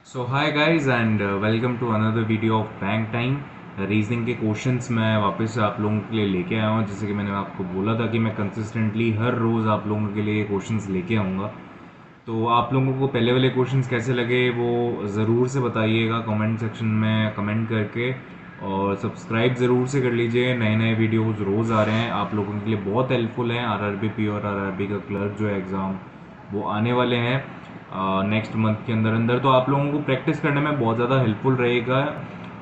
So hi guys and welcome to another video of bank time. Reasoning के questions मैं वापस से आप लोगों के लिए लेके आया हूँ। जैसे कि मैंने आपको बोला था कि मैं कंसिस्टेंटली हर रोज़ आप लोगों के लिए क्वेश्चंस लेके आऊँगा। तो आप लोगों को पहले वाले क्वेश्चंस कैसे लगे वो ज़रूर से बताइएगा कमेंट सेक्शन में कमेंट करके, और सब्सक्राइब ज़रूर से कर लीजिए। नए नए वीडियोज़ रोज़ आ रहे हैं, आप लोगों के लिए बहुत हेल्पफुल हैं। RRBP और RRB का क्लर्क जो है एग्ज़ाम वो आने वाले हैं नेक्स्ट मंथ के अंदर अंदर। तो आप लोगों को प्रैक्टिस करने में बहुत ज़्यादा हेल्पफुल रहेगा।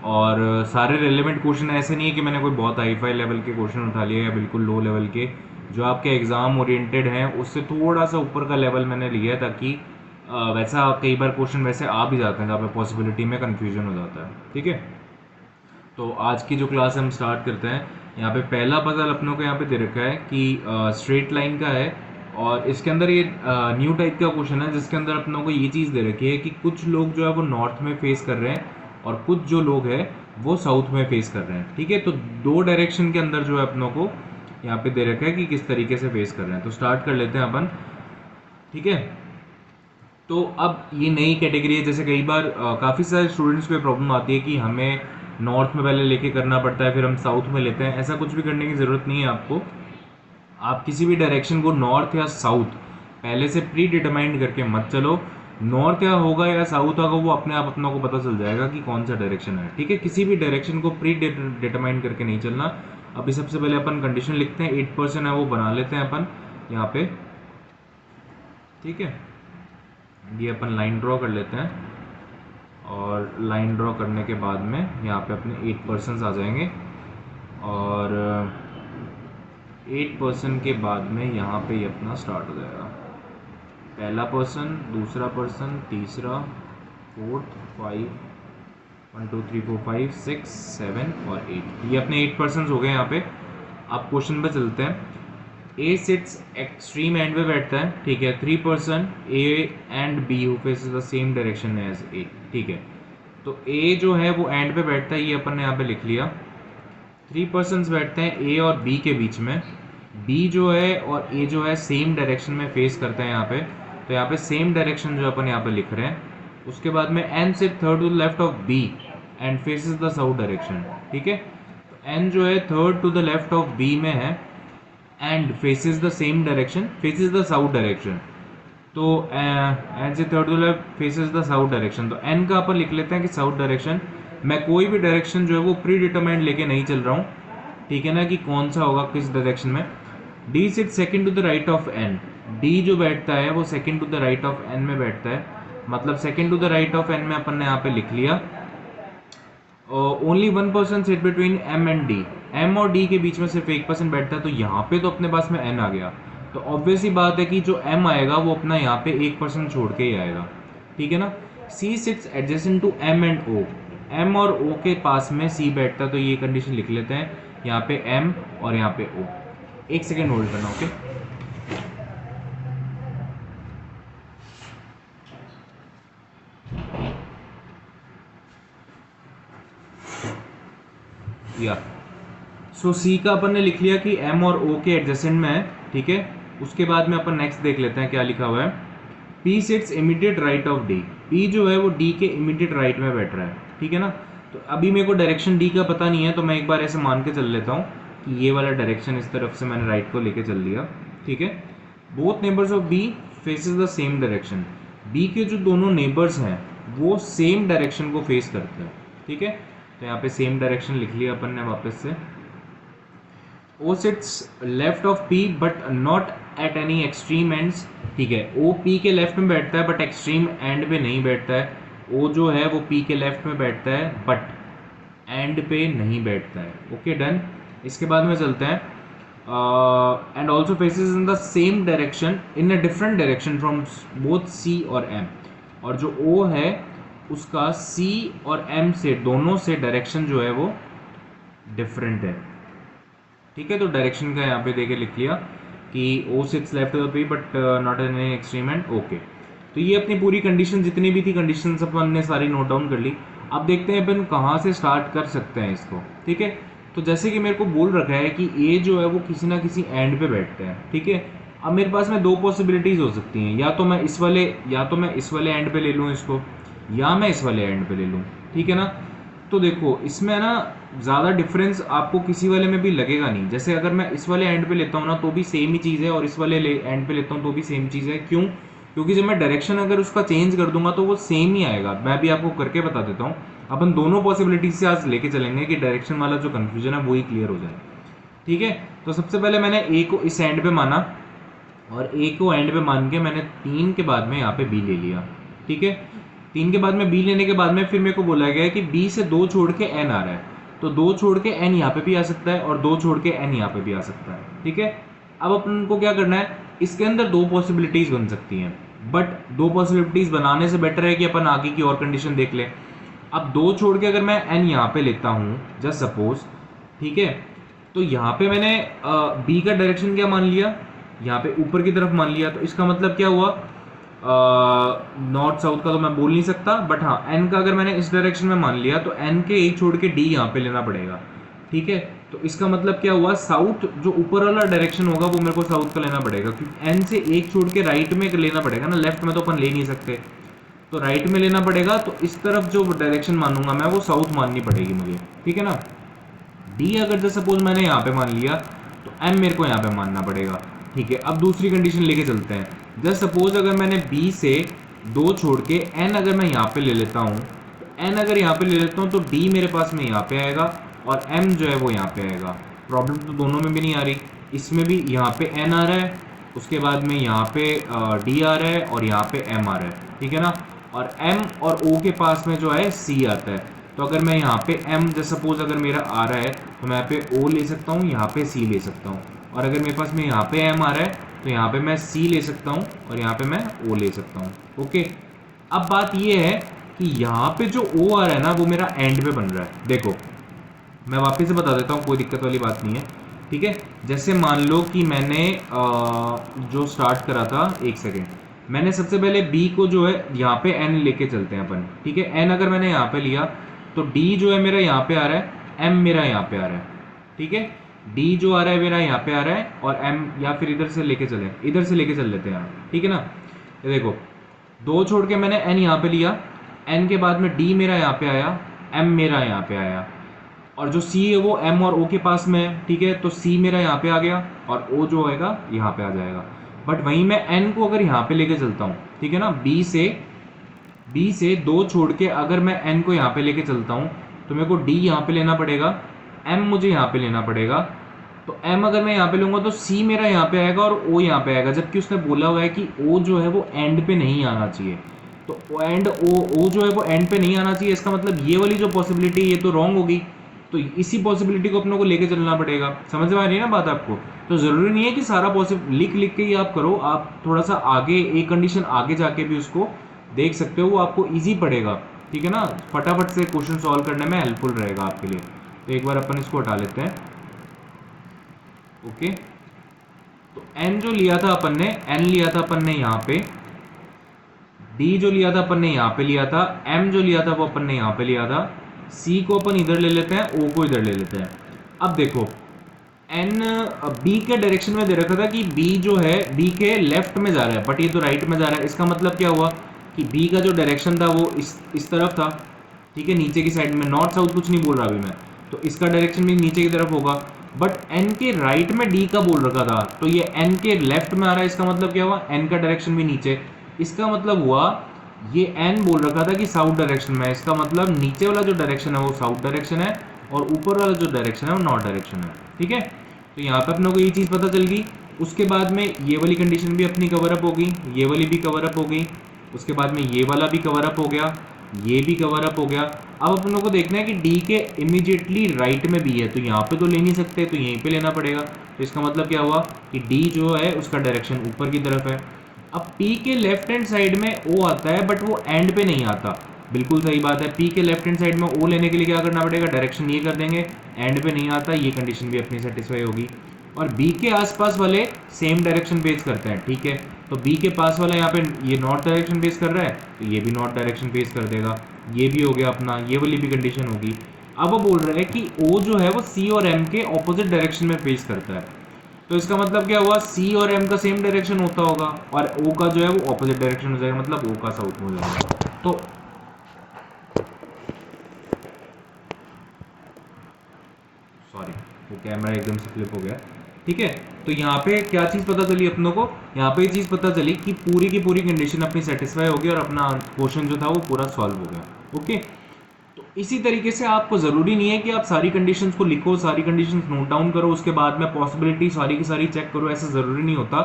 और सारे रेलेवेंट क्वेश्चन, ऐसे नहीं है कि मैंने कोई बहुत हाई फाई लेवल के क्वेश्चन उठा लिए या बिल्कुल लो लेवल के। जो आपके एग्ज़ाम ओरिएंटेड हैं उससे थोड़ा सा ऊपर का लेवल मैंने लिया है, ताकि वैसा कई बार क्वेश्चन वैसे आ भी जाते हैं जहाँ पे पॉसिबिलिटी में कन्फ्यूजन हो जाता है। ठीक है, तो आज की जो क्लास हम स्टार्ट करते हैं। यहाँ पे पहला पजल अपनों को यहाँ पे दे रखा है कि स्ट्रेट लाइन का है, और इसके अंदर ये न्यू टाइप का क्वेश्चन है जिसके अंदर अपनों को ये चीज़ दे रखी है कि कुछ लोग जो है वो नॉर्थ में फेस कर रहे हैं और कुछ जो लोग हैं वो साउथ में फेस कर रहे हैं। ठीक है, तो दो डायरेक्शन के अंदर जो है अपनों को यहाँ पे दे रखा है कि किस तरीके से फेस कर रहे हैं। तो स्टार्ट कर लेते हैं अपन। ठीक है, तो अब ये नई कैटेगरी है। जैसे कई बार काफ़ी सारे स्टूडेंट्स को ये प्रॉब्लम आती है कि हमें नॉर्थ में पहले लेके करना पड़ता है फिर हम साउथ में लेते हैं। ऐसा कुछ भी करने की ज़रूरत नहीं है आपको। आप किसी भी डायरेक्शन को नॉर्थ या साउथ पहले से प्री डिटरमाइंड करके मत चलो। नॉर्थ या होगा या साउथ होगा वो अपने आप अपनों को पता चल जाएगा कि कौन सा डायरेक्शन है। ठीक है, किसी भी डायरेक्शन को प्री डिटरमाइंड करके नहीं चलना। अभी सबसे पहले अपन कंडीशन लिखते हैं, 8% है वो बना लेते हैं अपन यहाँ पे। ठीक है, ये अपन लाइन ड्रॉ कर लेते हैं, और लाइन ड्रॉ करने के बाद में यहाँ पे अपने 8% आ जाएंगे, और 8% के बाद में यहाँ पे ये अपना स्टार्ट हो जाएगा। पहला पर्सन, दूसरा पर्सन, तीसरा, फोर्थ, 5, 1 2 3 4 5 6 7 और 8। ये अपने 8% हो गए यहाँ पे। अब क्वेश्चन पे चलते हैं। ए सिट्स एक्सट्रीम एंड पे बैठता है। ठीक है, 3% A and B who faces the same direction as A. ठीक है, तो ए जो है वो एंड पे बैठता है, ये अपन ने यहाँ पे लिख लिया। 3% बैठते हैं ए और बी के बीच में। बी जो है और ए जो है सेम डायरेक्शन में फेस करते हैं यहाँ पे। तो यहाँ पे सेम डायरेक्शन जो अपन यहाँ पे लिख रहे हैं। उसके बाद में N sit third to the left of B and faces the south direction. ठीक है, तो एन जो है third to the left of B में है and faces the same direction, faces the south direction. तो एन से third to left faces the south direction, तो एन का अपन लिख लेते हैं कि साउथ डायरेक्शन। मैं कोई भी डायरेक्शन जो है वो प्री डिटरमाइंड लेके नहीं चल रहा हूँ। ठीक है ना, कि कौन सा होगा किस डायरेक्शन में। D sit second to the right of N. D जो बैठता है वो second to the right of N में बैठता है, मतलब second to the right of N में अपन ने यहाँ पे लिख लिया। Only 1% sit between M and D. M और डी के बीच में सिर्फ 1% बैठता है, तो यहाँ पे तो अपने पास में एन आ गया। तो ऑब्वियस ही बात है कि जो एम आएगा वो अपना यहाँ पे 1% छोड़ के ही आएगा। ठीक है ना। C sits adjacent to M and O. M और ओ के पास में सी बैठता है, तो ये कंडीशन लिख लेते हैं। यहाँ पे एम और यहाँ पे ओ। एक सेकेंड होल्ड करना। ओके, या सो सी का अपन ने लिख लिया कि एम और ओ के एडजेसेंट में है। ठीक है, उसके बाद में अपन नेक्स्ट देख लेते हैं क्या लिखा हुआ है। P sits immediate right of D. P जो है वो डी के इमीडिएट राइट में बैठ रहा है। ठीक है ना, तो अभी मेरे को डायरेक्शन डी का पता नहीं है, तो मैं एक बार ऐसे मान के चल लेता हूँ कि ये वाला डायरेक्शन इस तरफ से मैंने राइट को लेके चल लिया। ठीक है, both neighbours of B faces the same direction. B के जो दोनों नेबर्स हैं वो सेम डायरेक्शन को फेस करते हैं। ठीक है, तो यहाँ पे सेम डायरेक्शन लिख लिया अपन ने वापस से। O sits left of P but not at any extreme ends. ठीक है, ओ पी के लेफ्ट में बैठता है बट एक्सट्रीम एंड पे नहीं बैठता है। ओ जो है वो पी के लेफ्ट में बैठता है बट एंड पे नहीं बैठता है। Okay, done. इसके बाद में चलते हैं। And also faces in the same direction in a different direction from both C और एम। और जो ओ है उसका सी और एम से दोनों से डायरेक्शन जो है वो डिफरेंट है। ठीक है, तो डायरेक्शन का यहाँ पे देके लिख लिया कि O sits left of the P but not in any extreme end. Okay, तो ये अपनी पूरी कंडीशन जितनी भी थी कंडीशन अपन ने सारी नोट डाउन कर ली। अब देखते हैं अपन कहाँ से स्टार्ट कर सकते हैं इसको। ठीक है, तो जैसे कि मेरे को बोल रखा है कि ए जो है वो किसी ना किसी एंड पे बैठता है। ठीक है, अब मेरे पास में दो पॉसिबिलिटीज हो सकती हैं, या तो मैं इस वाले एंड पे ले लूँ इसको, या मैं इस वाले एंड पे ले लूँ, ठीक है ना। तो देखो इसमें ना ज़्यादा डिफरेंस आपको किसी वाले में भी लगेगा नहीं। जैसे अगर मैं इस वाले एंड पे लेता हूँ ना तो भी सेम ही चीज़ है, और इस वाले एंड पे लेता हूँ तो भी सेम चीज़ है। क्यों? क्योंकि जब मैं डायरेक्शन अगर उसका चेंज कर दूंगा तो वो सेम ही आएगा। मैं भी आपको करके बता देता हूँ। अपन दोनों पॉसिबिलिटीज से आज लेके चलेंगे कि डायरेक्शन वाला जो कन्फ्यूजन है वही क्लियर हो जाए, ठीक है। तो सबसे पहले मैंने ए को इस एंड पे माना, और ए को एंड पे मान के मैंने 3 के बाद में यहाँ पे बी ले लिया, ठीक है। 3 के बाद में बी लेने के बाद में फिर मेरे को बोला गया है कि बी से 2 छोड़ के एन आ रहा है, तो 2 छोड़ के एन यहाँ पे भी आ सकता है और 2 छोड़ के एन यहाँ पे भी आ सकता है, ठीक है। अब अपन को क्या करना है, इसके अंदर 2 पॉसिबिलिटीज बन सकती हैं, बट 2 पॉसिबिलिटीज बनाने से बेटर है कि अपन आगे की और कंडीशन देख लें। अब 2 छोड़ के अगर मैं एन यहाँ पे लेता हूँ जस्ट सपोज, ठीक है, तो यहाँ पे मैंने बी का डायरेक्शन क्या मान लिया, यहाँ पे ऊपर की तरफ मान लिया। तो इसका मतलब क्या हुआ, नॉर्थ साउथ का तो मैं बोल नहीं सकता, बट हाँ एन का अगर मैंने इस डायरेक्शन में मान लिया तो एन के एक छोड़ के डी यहाँ पे लेना पड़ेगा, ठीक है। तो इसका मतलब क्या हुआ, साउथ जो ऊपर वाला डायरेक्शन होगा वो मेरे को साउथ का लेना पड़ेगा, क्योंकि एन से एक छोड़ के राइट में लेना पड़ेगा ना, लेफ्ट में तो अपन ले नहीं सकते, तो राइट में लेना पड़ेगा। तो इस तरफ जो डायरेक्शन मानूंगा मैं वो साउथ माननी पड़ेगी मुझे, ठीक है ना। डी अगर जैसे सपोज मैंने यहाँ पे मान लिया तो एम मेरे को यहाँ पे मानना पड़ेगा, ठीक है। अब दूसरी कंडीशन लेके चलते हैं। जस्ट सपोज अगर मैंने बी से 2 छोड़ के एन अगर मैं यहाँ पे ले लेता हूँ, तो एन अगर यहाँ पे ले लेता हूँ तो डी मेरे पास में यहाँ पे आएगा और एम जो है वो यहाँ पे आएगा। प्रॉब्लम तो दोनों में भी नहीं आ रही, इसमें भी यहाँ पे एन आ रहा है, उसके बाद में यहाँ पे डी आ रहा है और यहाँ पे एम आ रहा है, ठीक है ना। और एम और ओ के पास में जो है सी आता है। तो अगर मैं यहाँ पे एम जैसे सपोज अगर मेरा आ रहा है तो मैं यहाँ पे ओ ले सकता हूँ, यहाँ पे सी ले सकता हूँ, और अगर मेरे पास में यहाँ पे एम आ रहा है तो यहाँ पे मैं सी ले सकता हूँ और यहाँ पे मैं ओ ले सकता हूँ, ओके। अब बात ये है कि यहाँ पे जो ओ आ रहा है ना वो मेरा एंड पे बन रहा है। देखो मैं वापस से बता देता हूँ, कोई दिक्कत वाली बात नहीं है, ठीक है। जैसे मान लो कि मैंने जो स्टार्ट करा था, एक सेकेंड, मैंने सबसे पहले बी को जो है यहाँ पे एन लेके चलते हैं अपन, ठीक है। एन अगर मैंने यहाँ पे लिया तो डी जो है मेरा यहाँ पे आ रहा है, एम मेरा यहाँ पे आ रहा है, ठीक है। डी जो आ रहा है मेरा यहाँ पे आ रहा है और एम, या फिर इधर से लेके चले, इधर से लेके चल लेते हैं, ठीक है ना। ये देखो 2 छोड़ के मैंने एन यहाँ पे लिया, एन के बाद में डी मेरा यहाँ पे आया, एम मेरा यहाँ पे आया, और जो सी है वो एम और ओ के पास में है, ठीक है। तो सी मेरा यहाँ पे आ गया और ओ जो आएगा यहाँ पे आ जाएगा। बट वहीं मैं एन को अगर यहाँ पे लेके चलता हूँ, ठीक है ना, बी से 2 छोड़ के अगर मैं एन को यहाँ पे लेके चलता हूँ तो मेरे को डी यहाँ पे लेना पड़ेगा, एम मुझे यहाँ पे लेना पड़ेगा। तो एम अगर मैं यहाँ पे लूंगा तो सी मेरा यहाँ पे आएगा और ओ यहाँ पे आएगा, जबकि उसने बोला हुआ है कि ओ जो है वो एंड पे नहीं आना चाहिए। तो एंड ओ जो है वो एंड पे नहीं आना चाहिए, इसका मतलब ये वाली जो पॉसिबिलिटी ये तो रॉन्ग होगी। तो इसी पॉसिबिलिटी को अपने को लेके चलना पड़ेगा। समझ में आ रही है ना बात आपको? तो जरूरी नहीं है कि सारा लिख लिख के ही आप करो, आप थोड़ा सा आगे एक कंडीशन आगे जाके भी उसको देख सकते हो, वो आपको ईजी पड़ेगा, ठीक है ना। फटाफट से क्वेश्चन सॉल्व करने में हेल्पफुल रहेगा आपके लिए। तो एक बार अपन इसको हटा लेते हैं, ओके। तो एन जो लिया था अपन ने, एन लिया था अपन ने यहाँ पे, डी जो लिया था अपन ने यहाँ पे लिया था, एम जो लिया था वो अपन ने यहाँ पे लिया था, सी को अपन इधर ले लेते हैं, ओ को इधर ले लेते हैं। अब देखो एन बी के डायरेक्शन में दे रखा था कि बी जो है बी के लेफ्ट में जा रहा है, बट ये तो राइट में जा रहा है। इसका मतलब क्या हुआ कि बी का जो डायरेक्शन था वो इस तरफ था, ठीक है, नीचे की साइड में। नॉर्थ साउथ कुछ नहीं बोल रहा अभी मैं, तो इसका डायरेक्शन भी नीचे की तरफ होगा। बट एन के राइट में डी का बोल रखा था, तो ये एन के लेफ्ट में आ रहा है। इसका मतलब क्या हुआ, एन का डायरेक्शन भी नीचे। इसका मतलब हुआ ये एन बोल रखा था कि साउथ डायरेक्शन में है, इसका मतलब नीचे वाला जो डायरेक्शन है वो साउथ डायरेक्शन है और ऊपर वाला जो डायरेक्शन है वो नॉर्थ डायरेक्शन है, ठीक है। तो यहाँ पे अपने को ये चीज़ पता चल गई। उसके बाद में ये वाली कंडीशन भी अपनी कवर अप होगी, ये वाली भी कवर अप हो गई, उसके बाद में ये वाला भी कवर अप हो गया, ये भी कवर अप हो गया। अब अपन लोग को देखना है कि डी के इमीडिएटली राइट में भी है, तो यहाँ पे तो ले नहीं सकते, तो यहीं पे लेना पड़ेगा। तो इसका मतलब क्या हुआ कि डी जो है उसका डायरेक्शन ऊपर की तरफ है। अब पी के लेफ्ट हैंड साइड में ओ आता है, बट वो एंड पे नहीं आता। बिल्कुल सही बात है, पी के लेफ्ट हैंड साइड में ओ लेने के लिए क्या करना पड़ेगा, डायरेक्शन ये कर देंगे, एंड पे नहीं आता, ये कंडीशन भी अपनी सेटिस्फाई होगी। और बी के आसपास वाले सेम डायरेक्शन बेस करते हैं, ठीक है। तो बी के पास वाला यहाँ पे ये नॉर्थ डायरेक्शन बेस कर रहा है, तो ये भी नॉर्थ डायरेक्शन बेस कर देगा। ये भी हो गया अपना, ये वाली भी कंडीशन होगी। अब वो बोल रहा है कि ओ जो है वो सी और एम के ऑपोजिट डायरेक्शन में फेस करता है, तो इसका मतलब क्या हुआ, सी और एम का सेम डायरेक्शन होता होगा और ओ का जो है वो ऑपोजिट डायरेक्शन हो जाएगा, मतलब ओ का साउथ में हो जाएगा। तो कैमरा एकदम से फ्लिप हो गया, ठीक है। तो यहाँ पे क्या चीज़ पता चली अपनों को, यहाँ पे ये चीज़ पता चली कि पूरी की पूरी कंडीशन अपनी सेटिस्फाई होगी और अपना क्वेश्चन जो था वो पूरा सॉल्व हो गया। ओके, तो इसी तरीके से आपको ज़रूरी नहीं है कि आप सारी कंडीशंस को लिखो, सारी कंडीशंस नोट डाउन करो, उसके बाद में पॉसिबिलिटी सारी की सारी चेक करो, ऐसा ज़रूरी नहीं होता।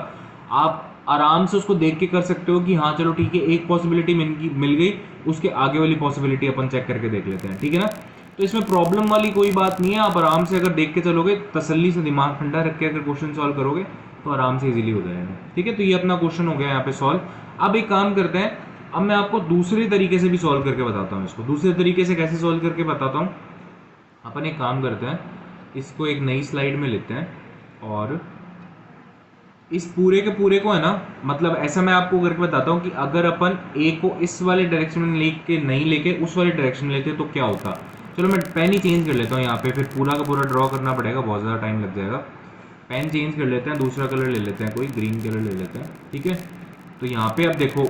आप आराम से उसको देख के कर सकते हो कि हाँ चलो ठीक है, एक पॉसिबिलिटी मिल गई, उसके आगे वाली पॉसिबिलिटी अपन चेक करके देख लेते हैं, ठीक है ना। तो इसमें प्रॉब्लम वाली कोई बात नहीं है, आप आराम से अगर देख के चलोगे, तसल्ली से दिमाग ठंडा रख के अगर क्वेश्चन सॉल्व करोगे तो आराम से इजीली हो जाएगा, ठीक है। तो ये अपना क्वेश्चन हो गया यहाँ पे सॉल्व। अब एक काम करते हैं, अब मैं आपको दूसरे तरीके से भी सॉल्व करके बताता हूँ। इसको दूसरे तरीके से कैसे सॉल्व करके बताता हूँ, अपन एक काम करते हैं, इसको एक नई स्लाइड में लेते हैं और इस पूरे के पूरे को है ना, मतलब ऐसा मैं आपको करके बताता हूँ कि अगर अपन ए को इस वाले डायरेक्शन में लेके नहीं लेके उस वाले डायरेक्शन में लेते तो क्या होता। चलो मैं पेन ही चेंज कर लेता हूँ यहाँ पे, फिर पूरा का पूरा ड्रॉ करना पड़ेगा, बहुत ज़्यादा टाइम लग जाएगा। पेन चेंज कर लेते हैं, दूसरा कलर ले लेते हैं, कोई ग्रीन कलर ले लेते हैं, ठीक है। तो यहाँ पे अब देखो,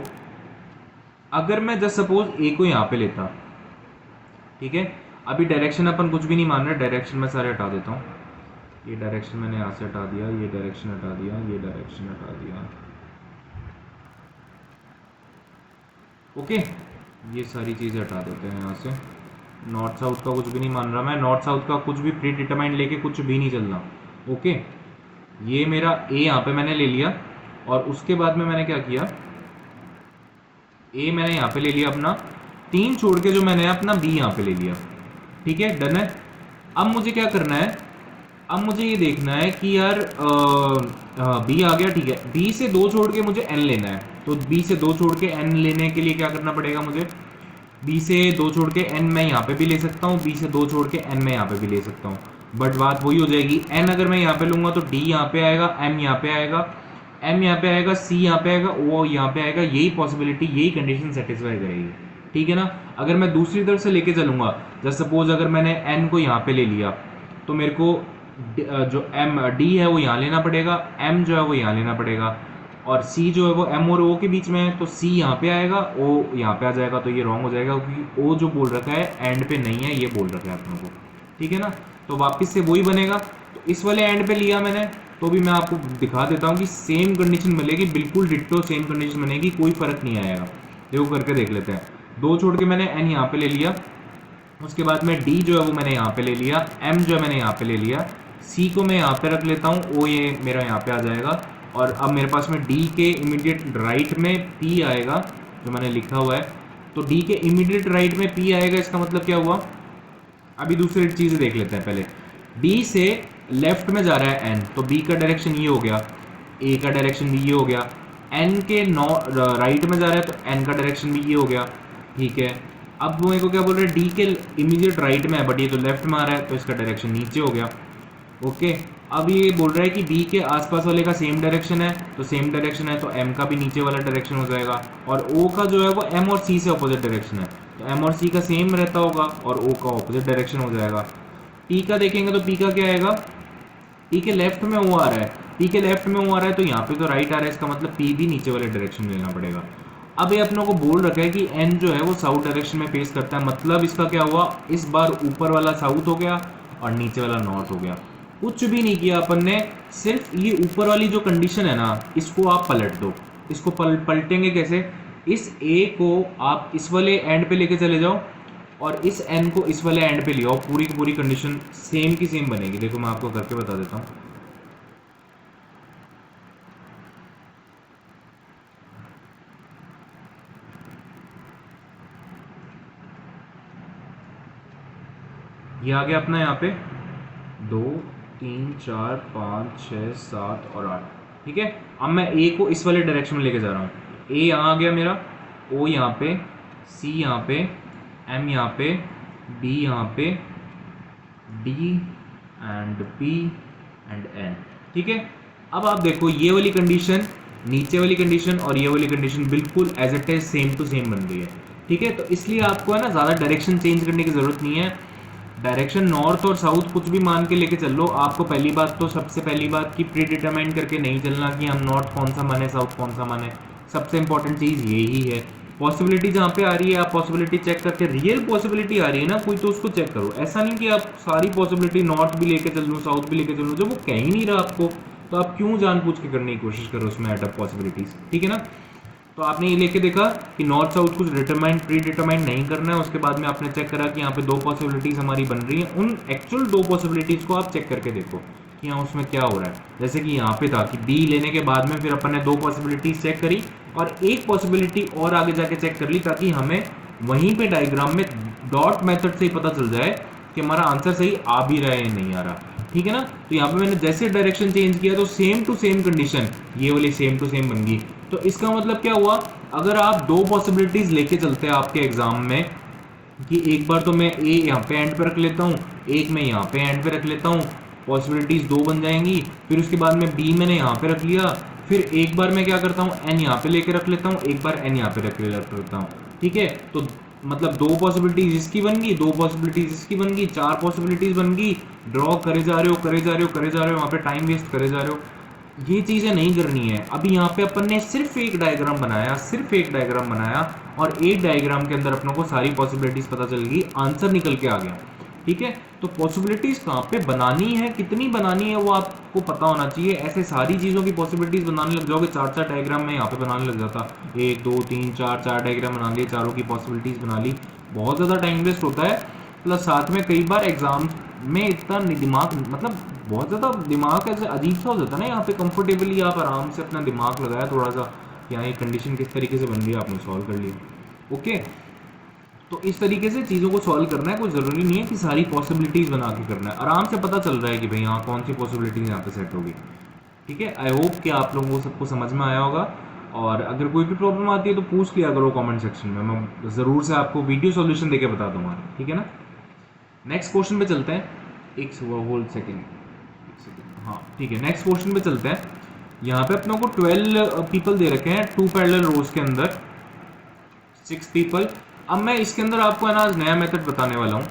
अगर मैं जस्ट सपोज ए को यहाँ पे लेता, ठीक है, अभी डायरेक्शन अपन कुछ भी नहीं मान रहे, डायरेक्शन मैं सारे हटा देता हूँ। ये डायरेक्शन मैंने यहाँ से हटा दिया, ये डायरेक्शन हटा दिया, ये डायरेक्शन हटा दिया, ओके। ये सारी चीज़ें हटा देते हैं यहाँ से। नॉर्थ साउथ का कुछ भी नहीं मान रहा मैं, नॉर्थ साउथ का कुछ भी प्री डिटरमाइंड लेके कुछ भी नहीं चलना, ओके। ये मेरा ए यहाँ पे मैंने ले लिया और उसके बाद में मैंने क्या किया, ए मैंने यहाँ पे ले लिया अपना, 3 छोड़ के जो मैंने अपना बी यहाँ पे ले लिया, ठीक है, डन है। अब मुझे क्या करना है, अब मुझे ये देखना है कि यार बी आ गया, ठीक है, बी से 2 छोड़ के मुझे एन लेना है। तो बी से 2 छोड़ के एन लेने के लिए क्या करना पड़ेगा मुझे, बी से 2 छोड़ के एन मैं यहाँ पे भी ले सकता हूँ, बी से 2 छोड़ के एन मैं यहाँ पे भी ले सकता हूँ, बट बात वही हो जाएगी, एन अगर मैं यहाँ पे लूंगा तो डी यहाँ पे आएगा, एम यहाँ पे आएगा, एम यहाँ पे आएगा, सी यहाँ पे आएगा, ओ यहाँ पे आएगा, यही पॉसिबिलिटी, यही कंडीशन सेटिस्फाई करेगी, ठीक है ना। अगर मैं दूसरी तरफ से लेके चलूंगा, जैसे सपोज अगर मैंने एन को यहाँ पे ले लिया तो मेरे को जो एम डी है वो यहाँ लेना पड़ेगा, एम जो है वो यहाँ लेना पड़ेगा, और सी जो है वो एम और ओ के बीच में है, तो सी यहाँ पे आएगा, ओ यहाँ पे आ जाएगा, तो ये रॉन्ग हो जाएगा क्योंकि ओ जो बोल रखा है एंड पे नहीं है, ये बोल रखा है अपनों को, ठीक है ना। तो वापस से वही बनेगा, तो इस वाले एंड पे लिया मैंने, तो भी मैं आपको दिखा देता हूँ कि सेम कंडीशन मिलेगी, बिल्कुल डिट्टो सेम कंडीशन बनेगी, कोई फर्क नहीं आएगा। देखो करके देख लेते हैं, 2 छोड़ के मैंने एन यहाँ पे ले लिया, उसके बाद में डी जो है वो मैंने यहाँ पे ले लिया, एम जो है मैंने यहाँ पे ले लिया, सी को मैं यहाँ पे रख लेता हूँ, ओ ये मेरा यहाँ पे आ जाएगा, और अब मेरे पास में डी के इमीडिएट राइट में पी आएगा जो मैंने लिखा हुआ है। तो डी के इमीडिएट राइट में पी आएगा, इसका मतलब क्या हुआ, अभी दूसरी चीज़ देख लेते हैं पहले। डी से लेफ्ट में जा रहा है एन, तो बी का डायरेक्शन ये हो गया, ए का डायरेक्शन भी ये हो गया, एन के राइट में जा रहा है तो एन का डायरेक्शन भी ये हो गया, ठीक है। अब वो मेरे को क्या बोल रहा है, डी के इमीडिएट राइट में है बट ये तो लेफ्ट में आ रहा है, तो इसका डायरेक्शन नीचे हो गया, ओके। अब ये बोल रहा है कि बी के आसपास वाले का सेम डायरेक्शन है, तो सेम डायरेक्शन है तो एम का भी नीचे वाला डायरेक्शन हो जाएगा, और ओ का जो है वो एम और सी से ऑपोजिट डायरेक्शन है, तो एम और सी का सेम रहता होगा और ओ का ऑपोजिट डायरेक्शन हो जाएगा। पी का देखेंगे तो पी का क्या आएगा, पी के लेफ्ट में ओ आ रहा है, पी के लेफ्ट में ओ आ रहा है तो यहाँ पे तो राइट आ रहा है, इसका मतलब पी भी नीचे वाले डायरेक्शन में लेना पड़ेगा। अब ये अपनों को बोल रखा है कि एन जो है वो साउथ डायरेक्शन में फेस करता है, मतलब इसका क्या हुआ, इस बार ऊपर वाला साउथ हो गया और नीचे वाला नॉर्थ हो गया। कुछ भी नहीं किया अपन ने, सिर्फ ये ऊपर वाली जो कंडीशन है ना, इसको आप पलट दो। इसको पलटेंगे कैसे, इस ए को आप इस वाले एंड पे लेके चले जाओ और इस एन को इस वाले एंड पे ले आओ, पूरी की पूरी कंडीशन सेम की सेम बनेगी। देखो मैं आपको करके बता देता हूँ। ये आ गया अपना यहाँ पे 2 3 4 5 6 7 और 8, ठीक है। अब मैं ए को इस वाले डायरेक्शन में लेके जा रहा हूँ, ए यहाँ आ गया मेरा, ओ यहाँ पे, सी यहाँ पे, एम यहाँ पे, बी यहाँ पे, D and P and N, ठीक है। अब आप देखो ये वाली कंडीशन, नीचे वाली कंडीशन और ये वाली कंडीशन बिल्कुल as it is same to same बन गई है, ठीक है। तो इसलिए आपको है ना ज़्यादा डायरेक्शन चेंज करने की ज़रूरत नहीं है। डायरेक्शन नॉर्थ और साउथ कुछ भी मान के लेके चल लो। आपको पहली बात तो सबसे पहली बात कि प्री डिटरमाइन करके नहीं चलना कि हम नॉर्थ कौन सा माने साउथ कौन सा माने, सबसे इंपॉर्टेंट चीज़ यही है। पॉसिबिलिटी जहाँ पे आ रही है आप पॉसिबिलिटी चेक करके, रियल पॉसिबिलिटी आ रही है ना कोई, तो उसको चेक करो। ऐसा नहीं कि आप सारी पॉसिबिलिटी नॉर्थ भी लेके चल लूँ साउथ भी लेके चल लूँ, जब वो कह ही नहीं रहा आपको तो आप क्यों जानबूझ के करने की कोशिश करो उसमें ऐड अप पॉसिबिलिटीज, ठीक है ना। तो आपने ये लेके देखा कि नॉर्थ साउथ कुछ डिटरमाइंड प्री डिटरमाइंड नहीं करना है, उसके बाद में आपने चेक करा कि यहाँ पे दो पॉसिबिलिटीज हमारी बन रही हैं, उन एक्चुअल दो पॉसिबिलिटीज को आप चेक करके देखो कि यहाँ उसमें क्या हो रहा है। जैसे कि यहाँ पे था कि बी लेने के बाद में फिर अपन ने दो पॉसिबिलिटीज चेक करी और एक पॉसिबिलिटी और आगे जाके चेक कर ली, ताकि हमें वहीं पे डायग्राम में डॉट मेथड से ही पता चल जाए कि हमारा आंसर सही आ भी रहा है या नहीं आ रहा, ठीक है ना। तो यहाँ पे मैंने जैसे डायरेक्शन चेंज किया तो सेम टू सेम कंडीशन ये वाली सेम टू सेम बन गई। तो इसका मतलब क्या हुआ, अगर आप दो पॉसिबिलिटीज लेके चलते हैं आपके एग्जाम में कि एक बार तो मैं ए यहाँ पे एंड पे रख लेता हूँ, एक मैं यहाँ पे एंड पे रख लेता हूँ, पॉसिबिलिटीज दो बन जाएंगी। फिर उसके बाद में बी मैंने यहाँ पे रख लिया, फिर एक बार मैं क्या करता हूँ एन यहाँ पे लेके रख लेता हूँ, एक बार एन यहाँ पे रख लेता हूँ, ठीक है। तो मतलब दो पॉसिबिलिटीज इसकी बन गई, दो पॉसिबिलिटीज इसकी बन गई, चार पॉसिबिलिटीज बन गई। ड्रॉ करे जा रहे हो करे जा रहे हो करे जा रहे हो, वहाँ पे टाइम वेस्ट करे जा रहे हो, ये चीजें नहीं करनी है। अभी यहाँ पे अपन ने सिर्फ एक डायग्राम बनाया, सिर्फ एक डायग्राम बनाया और एक डायग्राम के अंदर अपनों को सारी पॉसिबिलिटीज पता चल गई, आंसर निकल के आ गया, ठीक है। तो पॉसिबिलिटीज कहाँ पे बनानी है, कितनी बनानी है वो आपको पता होना चाहिए। ऐसे सारी चीजों की पॉसिबिलिटीज बनाने लग जाओगे, चार चार डायग्राम में यहाँ पे बनाने लग जाता, एक दो तीन चार, चार डायग्राम बना लिए, चारों की पॉसिबिलिटीज बना ली, बहुत ज्यादा टाइम वेस्ट होता है। प्लस साथ में कई बार एग्जाम में इतना दिमाग, मतलब बहुत ज़्यादा दिमाग ऐसे अजीब सा हो जाता है ना, यहाँ पे कंफर्टेबली आप आराम से अपना दिमाग लगाया थोड़ा सा, यहाँ ये कंडीशन किस तरीके से बन रही है आपने सॉल्व कर लिया, ओके। तो इस तरीके से चीज़ों को सॉल्व करना है, कोई ज़रूरी नहीं है कि सारी पॉसिबिलिटीज़ बना के करना है, आराम से पता चल रहा है कि भाई यहाँ कौन सी पॉसिबिलिटीज़ यहाँ पे सेट होगी, ठीक है। आई होप कि आप लोगों को सबको समझ में आया होगा, और अगर कोई भी प्रॉब्लम आती है तो पूछ लिया करो कमेंट सेक्शन में, मैं ज़रूर से आपको वीडियो सॉल्यूशन देके बता दूंगा, ठीक है ना। नेक्स्ट क्वेश्चन पे चलते हैं, एक होल्ड सेकेंड, हाँ ठीक है, नेक्स्ट क्वेश्चन पे चलते हैं। यहाँ पे अपनों को 12 पीपल दे रखे हैं, 2 पैरेलल रोज के अंदर 6 पीपल। अब मैं इसके अंदर आपको है ना आज नया मेथड बताने वाला हूँ।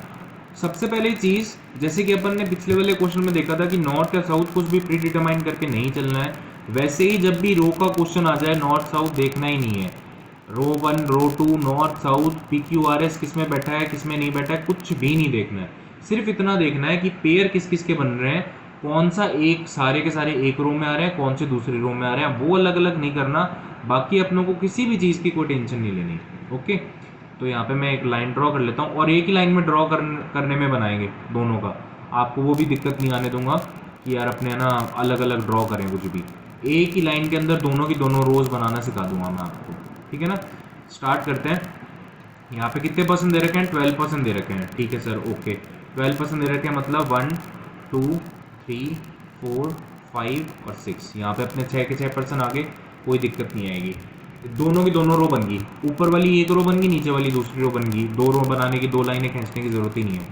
सबसे पहली चीज, जैसे कि अपन ने पिछले वाले क्वेश्चन में देखा था कि नॉर्थ या साउथ कुछ भी प्री डिटरमाइन करके नहीं चलना है, वैसे ही जब भी रो का क्वेश्चन आ जाए नॉर्थ साउथ देखना ही नहीं है। रो 1 रो 2 नॉर्थ साउथ PQRS किस में बैठा है किस में नहीं बैठा है कुछ भी नहीं देखना है, सिर्फ इतना देखना है कि पेयर किस किस के बन रहे हैं, कौन सा एक सारे के सारे एक रो में आ रहे हैं, कौन से दूसरी रो में आ रहे हैं, वो अलग अलग नहीं करना। बाकी अपनों को किसी भी चीज़ की कोई टेंशन नहीं लेनी, ओके। तो यहाँ पे मैं एक लाइन ड्रॉ कर लेता हूँ, और एक ही लाइन में ड्रॉ करने में बनाएंगे दोनों का, आपको वो भी दिक्कत नहीं आने दूंगा कि यार अपने ना अलग अलग ड्रॉ करें कुछ भी, एक ही लाइन के अंदर दोनों की दोनों रोज बनाना सिखा दूंगा मैं आपको, ठीक है ना। स्टार्ट करते हैं। यहाँ पे कितने परसेंट दे रखे हैं, 12% दे रखे हैं, ठीक है सर, ओके। 12% दे रखे हैं, मतलब 1 2 3 4 5 और 6, यहाँ पे अपने 6 के 6% आगे, कोई दिक्कत नहीं आएगी। दोनों की दोनों रो बन गई, ऊपर वाली एक रो बन गई, नीचे वाली दूसरी रो बन गई, दो रो बनाने की, दो लाइनें खींचने की जरूरत ही नहीं है।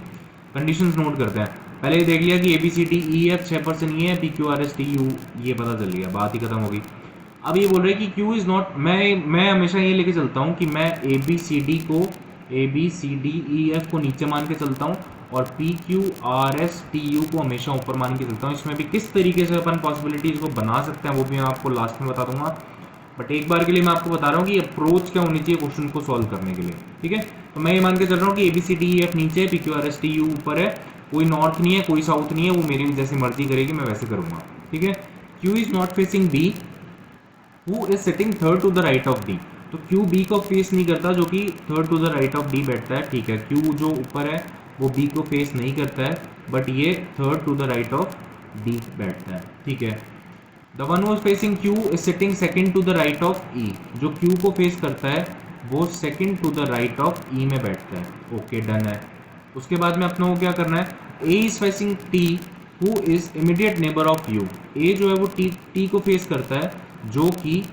कंडीशंस नोट करते हैं। पहले देख लिया कि ABCDEF 6% ये है, PQRSTU ये पता चल गया, बात ही खत्म होगी। अब ये बोल रहे हैं कि Q इज नॉट, मैं हमेशा ये लेके चलता हूँ कि मैं ABCDEF को नीचे मान के चलता हूँ और PQRSTU को हमेशा ऊपर मान के चलता हूँ। इसमें भी किस तरीके से अपन पॉसिबिलिटीज को बना सकते हैं वो भी मैं आपको लास्ट में बता दूंगा, बट एक बार के लिए मैं आपको बता रहा हूँ कि अप्रोच क्या होनी चाहिए क्वेश्चन को सॉल्व करने के लिए, ठीक है। तो मैं ये मान के चल रहा हूँ कि ABCDEF नीचे है, PQRSTU ऊपर है, कोई नॉर्थ नहीं है कोई साउथ नहीं है, वो मेरी जैसी मर्जी करेगी मैं वैसे करूंगा, ठीक है। Q is not facing B, who is sitting third to the right of D, तो Q B को फेस नहीं करता जो कि third to the right of D बैठता है, ठीक है। Q जो ऊपर है वो B को फेस नहीं करता है, बट ये third to the right of D बैठता है, ठीक है। The one who is facing Q is sitting second to the right of E, जो Q को फेस करता है वो second to the right of E में बैठता है, ओके डन है। उसके बाद में अपने को क्या करना है, A is facing T who is immediate neighbour of U, A जो है वो T को फेस करता है जो कि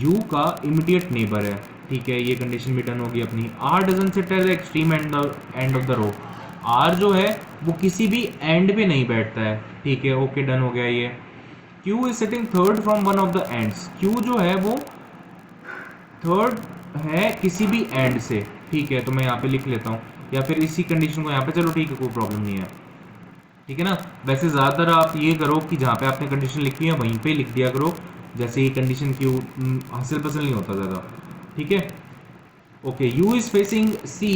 U का इमीडिएट नेबर है, ठीक है। ये कंडीशन भी डन होगी अपनी। R doesn't sit at the extreme end of the row, R जो है वो किसी भी एंड पे नहीं बैठता है, ठीक है, ओके डन हो गया ये। Q is sitting third from one of the ends, Q जो है वो थर्ड है किसी भी एंड से, ठीक है। तो मैं यहाँ पे लिख लेता हूँ, या फिर इसी कंडीशन को यहाँ पे, चलो ठीक है कोई प्रॉब्लम नहीं है, ठीक है ना। वैसे ज़्यादातर आप ये करो कि जहाँ पे आपने कंडीशन लिखी है वहीं पे लिख दिया करो, जैसे ये कंडीशन Q हासिल पसंद नहीं होता ज़्यादा, ठीक है। Okay, U is facing C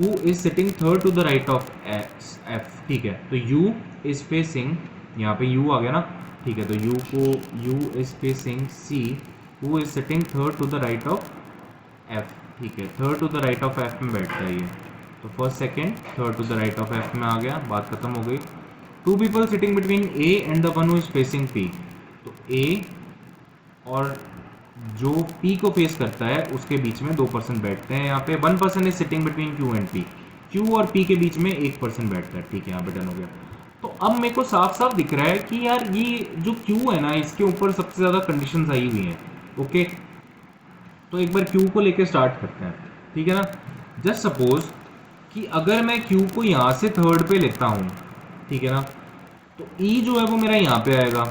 who is sitting third to the right of F, ठीक है। तो यू इज फेसिंग, यहाँ पे यू आ गया ना, ठीक है। तो यू को, U is facing C who is sitting third to the right of F, ठीक है। Third to the right of F में बैठता है ये, तो first second third to the right of F में आ गया, बात खत्म हो गई। Two people sitting between A and the one who is facing P, तो ए और जो P को फेस करता है उसके बीच में 2 पर्सन बैठते हैं। यहाँ पे 1 person is sitting between Q and P, Q और P के बीच में 1 पर्सन बैठता है, ठीक है। यहाँ पे डन हो गया। तो अब मेरे को साफ साफ दिख रहा है कि यार ये जो Q है ना, इसके ऊपर सबसे ज़्यादा कंडीशंस आई हुई हैं। ओके, तो एक बार Q को लेके स्टार्ट करते हैं, ठीक है ना। जस्ट सपोज कि अगर मैं Q को यहाँ से थर्ड पे लेता हूँ, ठीक है ना, तो E जो है वो मेरा यहाँ पे आएगा।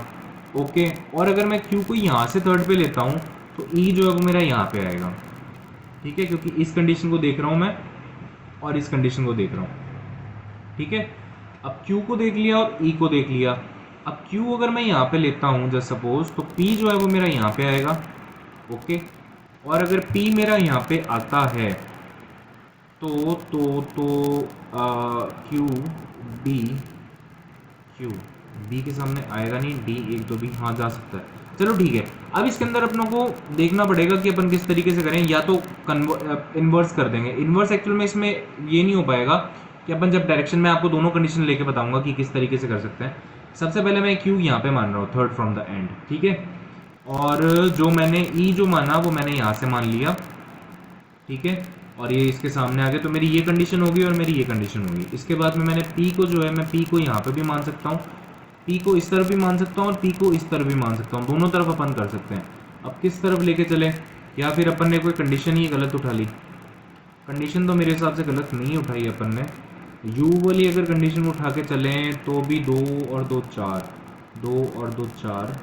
ओके, और अगर मैं Q को यहाँ से थर्ड पे लेता हूँ तो E जो है वो मेरा यहाँ पे आएगा, ठीक है, क्योंकि इस कंडीशन को देख रहा हूँ मैं और इस कंडीशन को देख रहा हूँ, ठीक है। अब Q को देख लिया और E को देख लिया। अब Q अगर मैं यहाँ पे लेता हूँ जस्ट सपोज, तो P जो है वो मेरा यहाँ पे आएगा। ओके, और अगर P मेरा यहाँ पे आता है तो Q B, Q B के सामने आएगा नहीं, D 1 2 B, हाँ जा सकता है, चलो ठीक है। अब इसके अंदर अपनों को देखना पड़ेगा कि अपन किस तरीके से करें, या तो इन्वर्स कर देंगे। इन्वर्स एक्चुअल में इसमें ये नहीं हो पाएगा कि अपन जब डायरेक्शन में आपको दोनों कंडीशन लेके बताऊंगा कि किस तरीके से कर सकते हैं। सबसे पहले मैं Q यहाँ पे मान रहा हूँ थर्ड फ्रॉम द एंड, ठीक है, और जो मैंने E जो माना वो मैंने यहाँ से मान लिया, ठीक है, और ये इसके सामने आ गया। तो मेरी ये कंडीशन होगी और मेरी ये कंडीशन होगी। इसके बाद में मैंने P को जो है, मैं P को यहाँ पे भी मान सकता हूँ, P को इस तरफ भी मान सकता हूँ और P को इस तरफ भी मान सकता हूँ, दोनों तरफ अपन कर सकते हैं। अब किस तरफ लेके चले, या फिर अपन ने कोई कंडीशन ही गलत उठा ली। कंडीशन तो मेरे हिसाब से गलत नहीं उठाई अपन ने। U वाली अगर कंडीशन उठा के चलें तो भी 2 और 2 4, 2 और 2 4,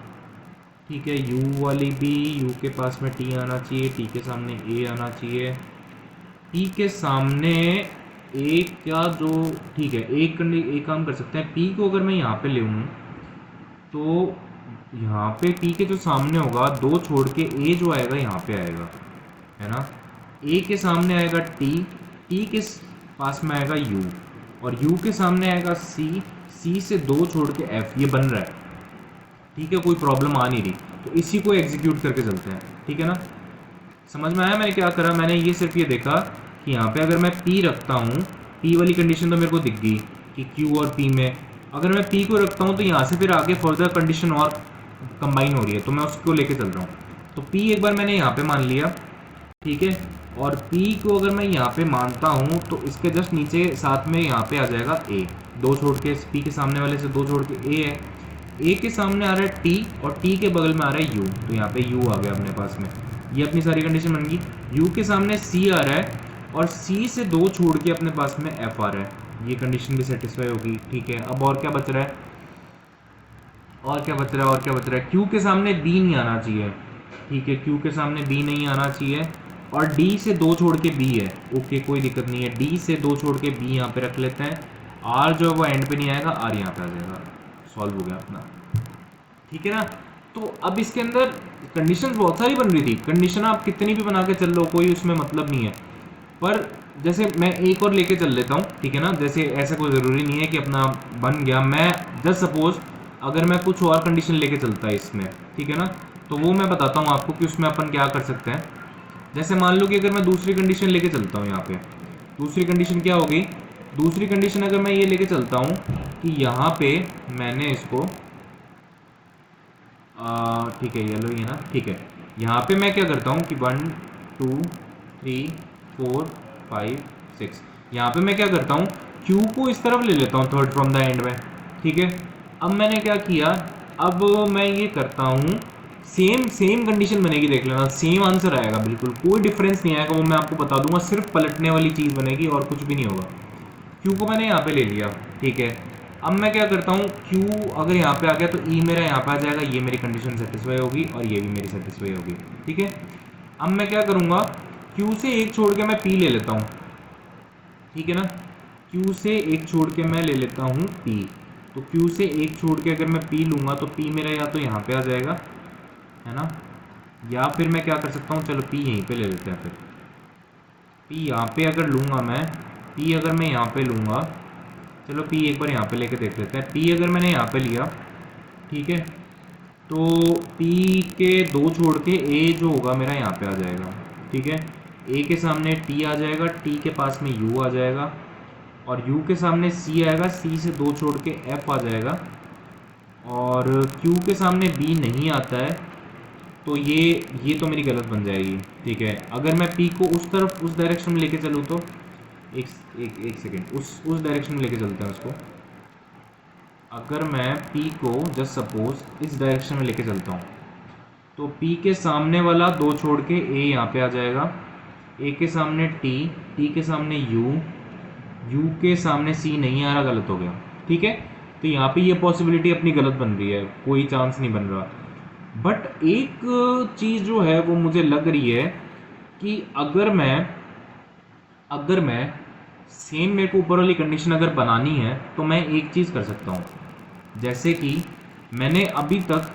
ठीक है। U वाली भी, U के पास में T आना चाहिए, T के सामने A आना चाहिए, P के सामने एक क्या जो, ठीक है, एक काम कर सकते हैं। P को अगर मैं यहाँ पे ले लूँ तो यहाँ पे P के जो सामने होगा 2 छोड़ के A जो आएगा यहाँ पे आएगा, है ना। A के सामने आएगा T, T के पास में आएगा U, और U के सामने आएगा C, C से 2 छोड़ के F, ये बन रहा है, ठीक है, कोई प्रॉब्लम आ नहीं रही। तो इसी को एग्जीक्यूट करके चलते हैं, ठीक है ना। समझ में आया मैंने क्या करा? मैंने ये सिर्फ ये देखा कि यहाँ पे अगर मैं P रखता हूँ, P वाली कंडीशन तो मेरे को दिख गई कि Q और P में, अगर मैं P को रखता हूँ तो यहाँ से फिर आगे फर्दर कंडीशन और कंबाइन हो रही है, तो मैं उसको लेके चल रहा हूँ। तो P एक बार मैंने यहाँ पे मान लिया, ठीक है, और P को अगर मैं यहाँ पे मानता हूँ तो इसके जस्ट नीचे साथ में यहाँ पे आ जाएगा A, 2 छोड़ के, P के सामने वाले से 2 छोड़ के A है, A के सामने आ रहा है T और T के बगल में आ रहा है U, तो यहाँ पे U आ गया अपने पास में। ये अपनी सारी कंडीशन बन गई। U के सामने C आ रहा है और C से 2 छोड़ के अपने पास में F आ रहा है, ये कंडीशन भी सेटिस्फाई होगी, ठीक है। अब और क्या बच रहा है, और क्या बच रहा है, और क्या बच रहा है? Q के सामने B नहीं आना चाहिए, ठीक है, Q के सामने B नहीं आना चाहिए, और D से 2 छोड़ के B है, ओके, कोई दिक्कत नहीं है। D से 2 छोड़ के B यहाँ पे रख लेते हैं, R जो है वो एंड पे नहीं आएगा, R यहाँ पे आ जाएगा, सॉल्व हो गया अपना, ठीक है ना। तो अब इसके अंदर कंडीशन बहुत सारी बन रही थी, कंडीशन आप कितनी भी बना के चल लो, कोई उसमें मतलब नहीं है। पर जैसे मैं एक और लेके चल लेता हूँ, ठीक है ना, जैसे ऐसा कोई ज़रूरी नहीं है कि अपना बन गया। मैं जस्ट सपोज अगर मैं कुछ और कंडीशन लेके चलता है इसमें, ठीक है ना, तो वो मैं बताता हूँ आपको कि उसमें अपन क्या कर सकते हैं। जैसे मान लो कि अगर मैं दूसरी कंडीशन लेके चलता हूँ, यहाँ पे दूसरी कंडीशन क्या होगी, दूसरी कंडीशन अगर मैं ये लेके चलता हूँ कि यहाँ पे मैंने इसको, ठीक है, येलो ही है ना, ठीक है, यहाँ पे मैं क्या करता हूँ कि 1 2 3 4 5 6, यहाँ पे मैं क्या करता हूँ, Q को इस तरफ ले लेता हूँ थर्ड फ्रॉम द एंड में, ठीक है। अब मैंने क्या किया, अब मैं ये करता हूँ, सेम कंडीशन बनेगी, देख लेना, सेम आंसर आएगा, बिल्कुल कोई डिफरेंस नहीं आएगा, वो मैं आपको बता दूंगा, सिर्फ पलटने वाली चीज़ बनेगी और कुछ भी नहीं होगा। Q को मैंने यहाँ पे ले लिया, ठीक है। अब मैं क्या करता हूँ, Q अगर यहाँ पे आ गया तो E मेरा यहाँ पे आ जाएगा, ये मेरी कंडीशन सेटिस्फाई होगी और ये भी मेरी सेटिस्फाई होगी, ठीक है। अब मैं क्या करूँगा, Q से एक छोड़ के मैं P ले लेता हूँ, ठीक है ना, Q से एक छोड़ के मैं ले लेता हूँ P, तो Q से एक छोड़ के अगर मैं P लूँगा तो P मेरा या तो यहाँ पे आ जाएगा, है ना, या फिर मैं क्या कर सकता हूँ, चलो P यहीं पे ले लेते हैं फिर, पी यहाँ पे अगर लूँगा मैं, पी अगर मैं यहाँ पे लूँगा, चलो पी एक बार यहाँ पे लेके देख लेते हैं। पी अगर मैंने यहाँ पे लिया, ठीक है, तो पी के दो छोड़ के ए जो होगा मेरा यहाँ पे आ जाएगा, ठीक है। ए के सामने टी आ जाएगा, टी के पास में यू आ जाएगा, और यू के सामने सी आएगा, सी से दो छोड़ के एफ आ जाएगा, और क्यू के सामने बी नहीं आता है, तो ये तो मेरी गलत बन जाएगी, ठीक है। अगर मैं पी को उस तरफ उस डायरेक्शन में लेके चलूँ तो एक सेकेंड, उस डायरेक्शन में लेके चलते हैं उसको। अगर मैं पी को जस्ट सपोज इस डायरेक्शन में लेके चलता हूँ, तो पी के सामने वाला दो छोड़ के ए यहाँ पे आ जाएगा, ए के सामने टी, टी के सामने यू, यू के सामने सी नहीं आ रहा, गलत हो गया, ठीक है। तो यहाँ पे ये पॉसिबिलिटी अपनी गलत बन रही है, कोई चांस नहीं बन रहा। बट एक चीज़ जो है वो मुझे लग रही है कि अगर मैं सेम मेरे को ऊपर वाली कंडीशन अगर बनानी है तो मैं एक चीज़ कर सकता हूँ, जैसे कि मैंने अभी तक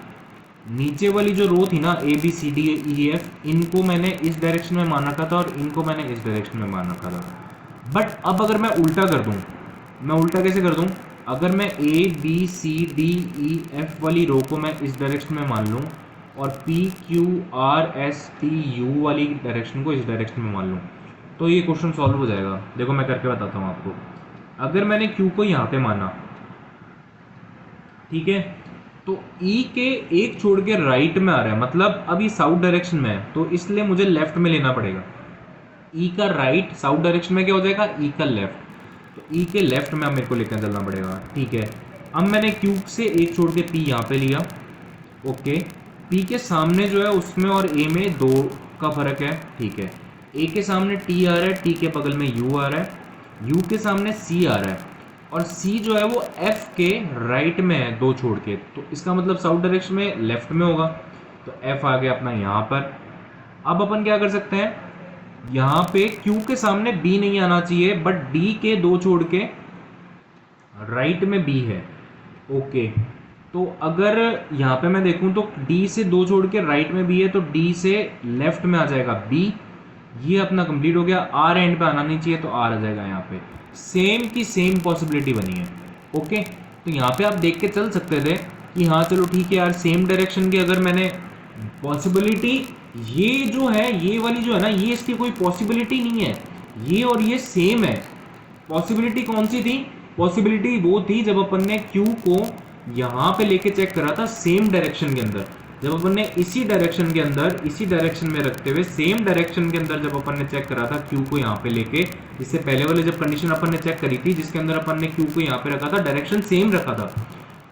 नीचे वाली जो रो थी ना A B C D E F, इनको मैंने इस डायरेक्शन में मान रखा था और इनको मैंने इस डायरेक्शन में मान रखा था। बट अब अगर मैं उल्टा कर दूं, मैं उल्टा कैसे कर दूं? अगर मैं A B C D E F वाली रो को मैं इस डायरेक्शन में मान लूं और P Q R S T U वाली डायरेक्शन को इस डायरेक्शन में मान लूं, तो ये क्वेश्चन सॉल्व हो जाएगा। देखो मैं करके बताता हूँ आपको। अगर मैंने क्यू को यहाँ पे माना, ठीक है, तो ई के एक छोड़ के राइट में आ रहा है, मतलब अभी साउथ डायरेक्शन में है, तो इसलिए मुझे लेफ्ट में लेना पड़ेगा। ई का राइट साउथ डायरेक्शन में क्या हो जाएगा? ई का लेफ्ट। तो ई के लेफ्ट में अब मेरे को लेकर चलना पड़ेगा, ठीक है। अब मैंने क्यू से एक छोड़ के पी यहाँ पे लिया, ओके। पी के सामने जो है उसमें और ए में दो का फर्क है, ठीक है। ए के सामने टी आ रहा है, टी के बगल में यू आ रहा है, यू के सामने सी आ रहा है, और सी जो है वो एफ के राइट में है दो छोड़ के, तो इसका मतलब साउथ डायरेक्शन में लेफ्ट में होगा। तो एफ आ गया अपना यहाँ पर। अब अपन क्या कर सकते हैं, यहाँ पे क्यू के सामने बी नहीं आना चाहिए, बट डी के दो छोड़ के राइट में बी है, ओके। तो अगर यहाँ पे मैं देखूं तो डी से दो छोड़ के राइट में बी है, तो डी से लेफ्ट में आ जाएगा बी। ये अपना कंप्लीट हो गया। आर एंड पे आना नहीं चाहिए, तो आर आ जाएगा यहाँ पे। सेम की सेम पॉसिबिलिटी बनी है, ओके। तो यहाँ पे आप देख के चल सकते थे कि हाँ चलो ठीक है यार, सेम डायरेक्शन की अगर मैंने पॉसिबिलिटी, ये जो है ये वाली जो है ना, ये इसकी कोई पॉसिबिलिटी नहीं है, ये और ये सेम है। पॉसिबिलिटी कौन सी थी? पॉसिबिलिटी वो थी जब अपन ने क्यू को यहाँ पे लेके चेक करा था सेम डायरेक्शन के अंदर, जब अपन ने इसी डायरेक्शन के अंदर, इसी डायरेक्शन में रखते हुए सेम डायरेक्शन के अंदर जब अपन ने चेक करा था क्यू को यहाँ पे लेके, इससे पहले वाले जब कंडीशन अपन ने चेक करी थी जिसके अंदर अपन ने क्यू को यहाँ पे रखा था, डायरेक्शन सेम रखा था,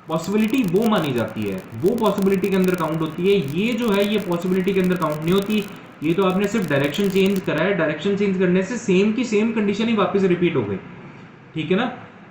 पॉसिबिलिटी वो मानी जाती है, वो पॉसिबिलिटी के अंदर काउंट होती है। ये जो है ये पॉसिबिलिटी के अंदर काउंट नहीं होती, ये तो आपने सिर्फ डायरेक्शन चेंज करा है, डायरेक्शन चेंज करने से सेम की सेम कंडीशन ही वापस रिपीट हो गई, ठीक है ना।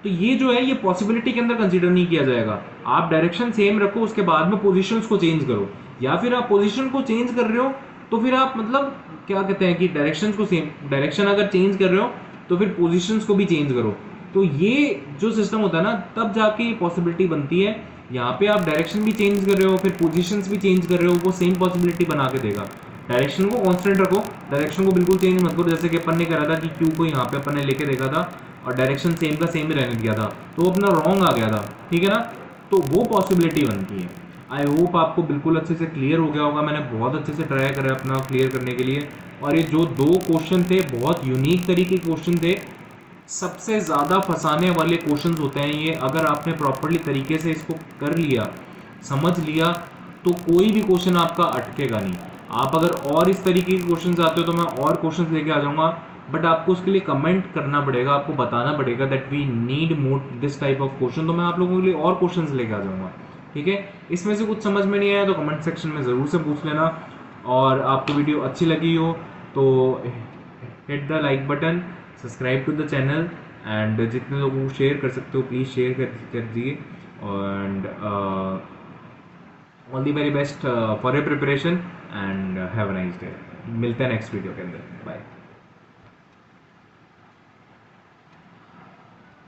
तो ये जो है ये पॉसिबिलिटी के अंदर कंसीडर नहीं किया जाएगा। आप डायरेक्शन सेम रखो, उसके बाद में पोजीशंस को चेंज करो, या फिर आप पोजीशन को चेंज कर रहे हो तो फिर आप मतलब क्या कहते हैं कि डायरेक्शन को सेम, डायरेक्शन अगर चेंज कर रहे हो तो फिर पोजीशंस को भी चेंज करो। तो ये जो सिस्टम होता है ना, तब जाके ये पॉसिबिलिटी बनती है। यहाँ पे आप डायरेक्शन भी चेंज कर रहे हो, फिर पोजीशंस भी चेंज कर रहे हो, वो सेम पॉसिबिलिटी बना के देगा। डायरेक्शन को कांस्टेंट रखो, डायरेक्शन को बिल्कुल चेंज मत करो, जैसे कि अपन ने करा था कि क्यू को यहाँ पे अपन ने लेके देखा था और डायरेक्शन सेम का सेम ही रहने दिया था, तो अपना रॉन्ग आ गया था, ठीक है ना। तो वो पॉसिबिलिटी बनती है। आई होप आपको बिल्कुल अच्छे से क्लियर हो गया होगा। मैंने बहुत अच्छे से ट्राई करा अपना क्लियर करने के लिए, और ये जो दो क्वेश्चन थे बहुत यूनिक तरीके के क्वेश्चन थे, सबसे ज़्यादा फंसाने वाले क्वेश्चंस होते हैं ये। अगर आपने प्रॉपर्ली तरीके से इसको कर लिया, समझ लिया, तो कोई भी क्वेश्चन आपका अटकेगा नहीं। आप अगर और इस तरीके के क्वेश्चंस आते हो तो मैं और क्वेश्चंस लेके आ जाऊंगा, बट आपको उसके लिए कमेंट करना पड़ेगा, आपको बताना पड़ेगा that we need more this type of question, तो मैं आप लोगों के लिए और क्वेश्चंस लेके आ जाऊंगा, ठीक है। इसमें से कुछ समझ में नहीं आया तो कमेंट सेक्शन में ज़रूर से पूछ लेना, और आपको वीडियो अच्छी लगी हो तो hit the like button, subscribe to the channel, and जितने लोगों को शेयर कर सकते हो प्लीज़ शेयर कर दिए, and all the very best for your preparation, and have a nice day. मिलते हैं नेक्स्ट वीडियो के अंदर, बाय।